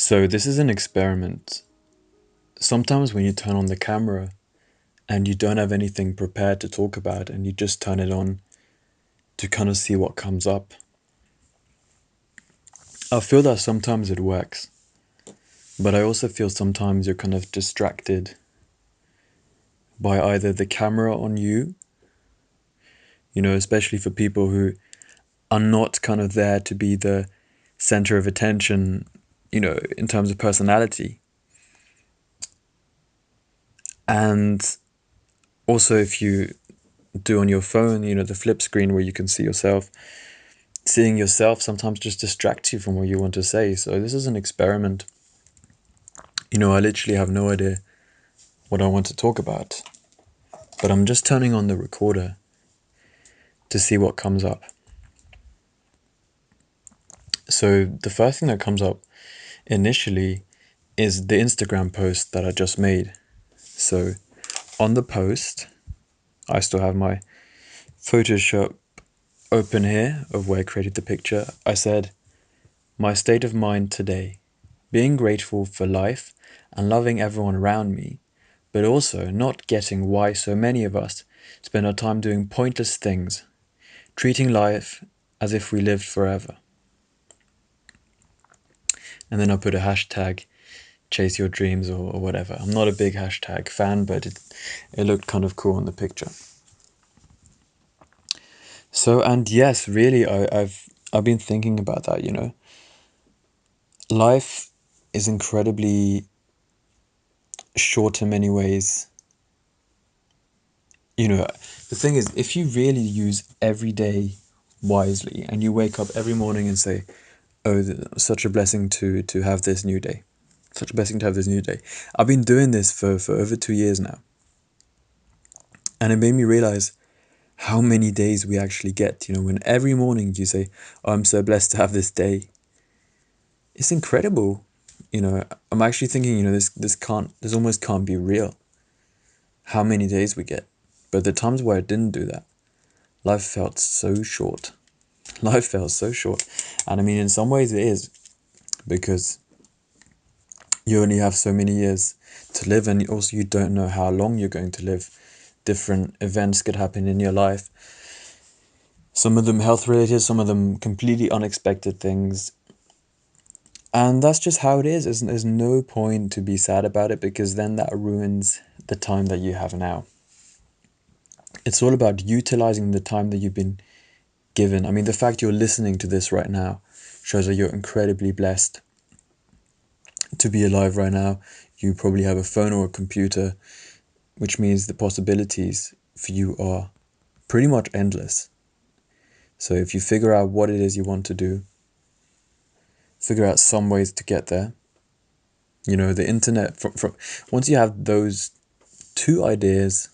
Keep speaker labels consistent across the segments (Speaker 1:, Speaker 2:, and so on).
Speaker 1: So this is an experiment. Sometimes when you turn on the camera and you don't have anything prepared to talk about and you just turn it on to kind of see what comes up, I feel that sometimes it works, but I also feel sometimes you're kind of distracted by either the camera on you, especially for people who are not kind of there to be the center of attention, in terms of personality. And also if you do on your phone, the flip screen where you can see yourself, seeing yourself sometimes just distracts you from what you want to say. So this is an experiment. I literally have no idea what I want to talk about, but I'm just turning on the recorder to see what comes up. So the first thing that comes up initially is the Instagram post that I just made. So on the post, I still have my Photoshop open here of where I created the picture. I said, "My state of mind today, being grateful for life and loving everyone around me, but also not getting why so many of us spend our time doing pointless things, treating life as if we lived forever." And then I put a hashtag, chase your dreams or whatever. I'm not a big hashtag fan, but it looked kind of cool in the picture. So, and yes, really, I've been thinking about that, Life is incredibly short in many ways. The thing is, if you really use every day wisely and you wake up every morning and say, "Oh, such a blessing to have this new day. Such a blessing to have this new day." I've been doing this for over 2 years now. And it made me realize how many days we actually get. When every morning you say, "Oh, I'm so blessed to have this day." It's incredible. I'm actually thinking, this almost can't be real. How many days we get. But the times where I didn't do that, life felt so short. Life felt so short. And I mean, in some ways it is, because you only have so many years to live, and also you don't know how long you're going to live. Different events could happen in your life. Some of them health related, some of them completely unexpected things. And that's just how it is. There's no point to be sad about it, because then that ruins the time that you have now. It's all about utilizing the time that you've been given. I mean, the fact you're listening to this right now shows that you're incredibly blessed to be alive right now. You probably have a phone or a computer, which means the possibilities for you are pretty much endless. So if you figure out what it is you want to do, figure out some ways to get there. The internet, from once you have those two ideas,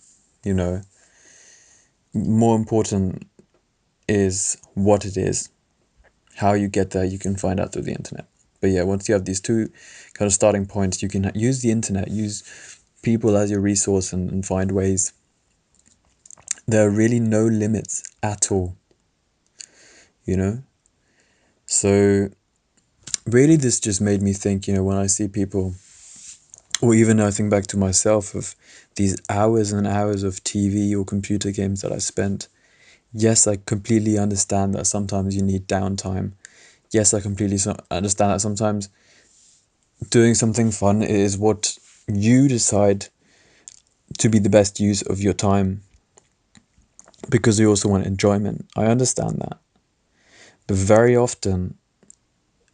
Speaker 1: more important is what it is. How you get there, you can find out through the internet. But yeah, once you have these two kind of starting points, you can use the internet, use people as your resource, and find ways. There are really no limits at all, So really this just made me think, when I see people, or even I think back to myself, of these hours and hours of TV or computer games that I spent. Yes, I completely understand that sometimes you need downtime. Yes, I completely understand that sometimes doing something fun is what you decide to be the best use of your time, because you also want enjoyment. I understand that. But very often,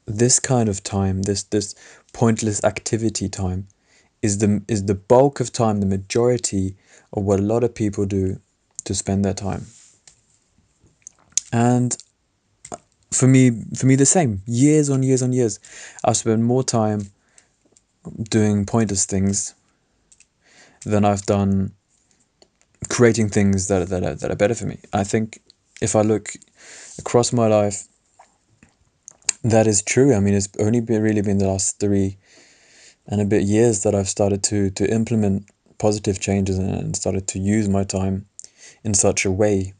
Speaker 1: this kind of time, this pointless activity time, is the bulk of time, the majority of what a lot of people do to spend their time. And for me the same. Years on years on years, I've spent more time doing pointless things than I've done creating things that are better for me. I think if I look across my life, that is true. I mean, it's only really been the last 3 and a bit years that I've started to implement positive changes and started to use my time in such a way.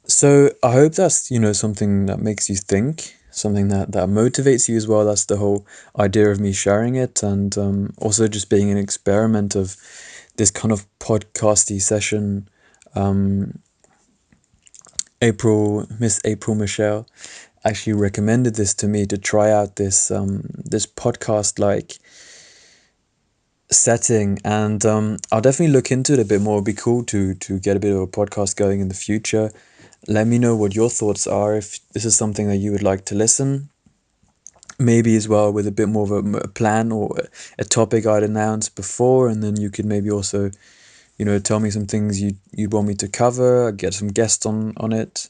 Speaker 1: So I hope that's, something that makes you think, something that motivates you as well. That's the whole idea of me sharing it, and also just being an experiment of this kind of podcasty session. Um, Miss April Michelle actually recommended this to me to try out this podcast like setting, and I'll definitely look into it a bit more. It'd be cool to get a bit of a podcast going in the future. Let me know what your thoughts are, if this is something that you would like to listen. Maybe as well with a bit more of a plan or a topic I'd announced before, and then you could maybe also, tell me some things you'd want me to cover, get some guests on it,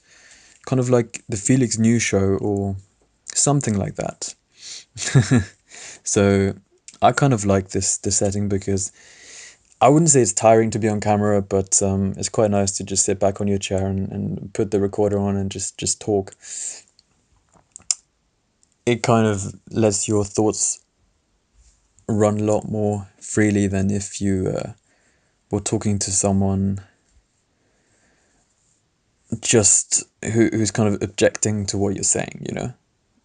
Speaker 1: kind of like the Felix News show or something like that. So I kind of like this setting because I wouldn't say it's tiring to be on camera, but it's quite nice to just sit back on your chair and put the recorder on and just talk. It kind of lets your thoughts run a lot more freely than if you were talking to someone just who's kind of objecting to what you're saying.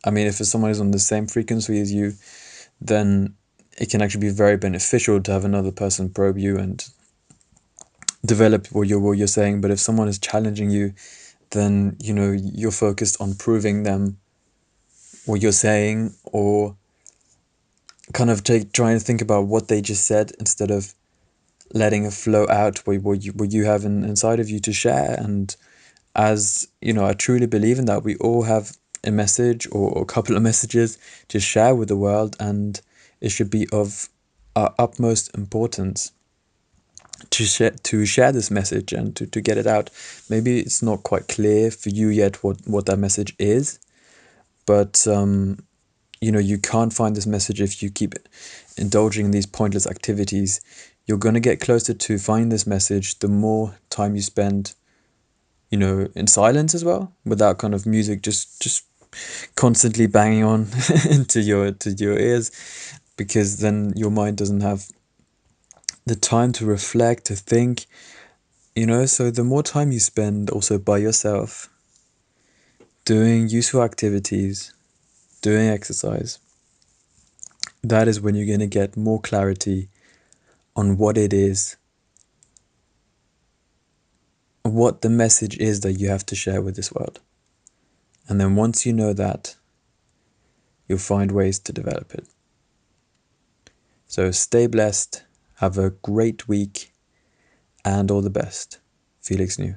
Speaker 1: I mean, if someone is on the same frequency as you, then it can actually be very beneficial to have another person probe you and develop what you're saying. But if someone is challenging you, then you're focused on proving them what you're saying, or kind of trying to think about what they just said instead of letting it flow out what you have inside of you to share. And as I truly believe in that. We all have a message or a couple of messages to share with the world, and it should be of our utmost importance to share this message and to get it out. Maybe it's not quite clear for you yet what that message is, but you can't find this message if you keep indulging in these pointless activities. You're going to get closer to finding this message the more time you spend in silence as well, without kind of music just constantly banging on to your ears, because then your mind doesn't have the time to reflect, to think. So the more time you spend also by yourself, doing useful activities, doing exercise, that is when you're going to get more clarity on what it is, what the message is that you have to share with this world. And then once you know that, you'll find ways to develop it. So stay blessed, have a great week, and all the best. Felix New.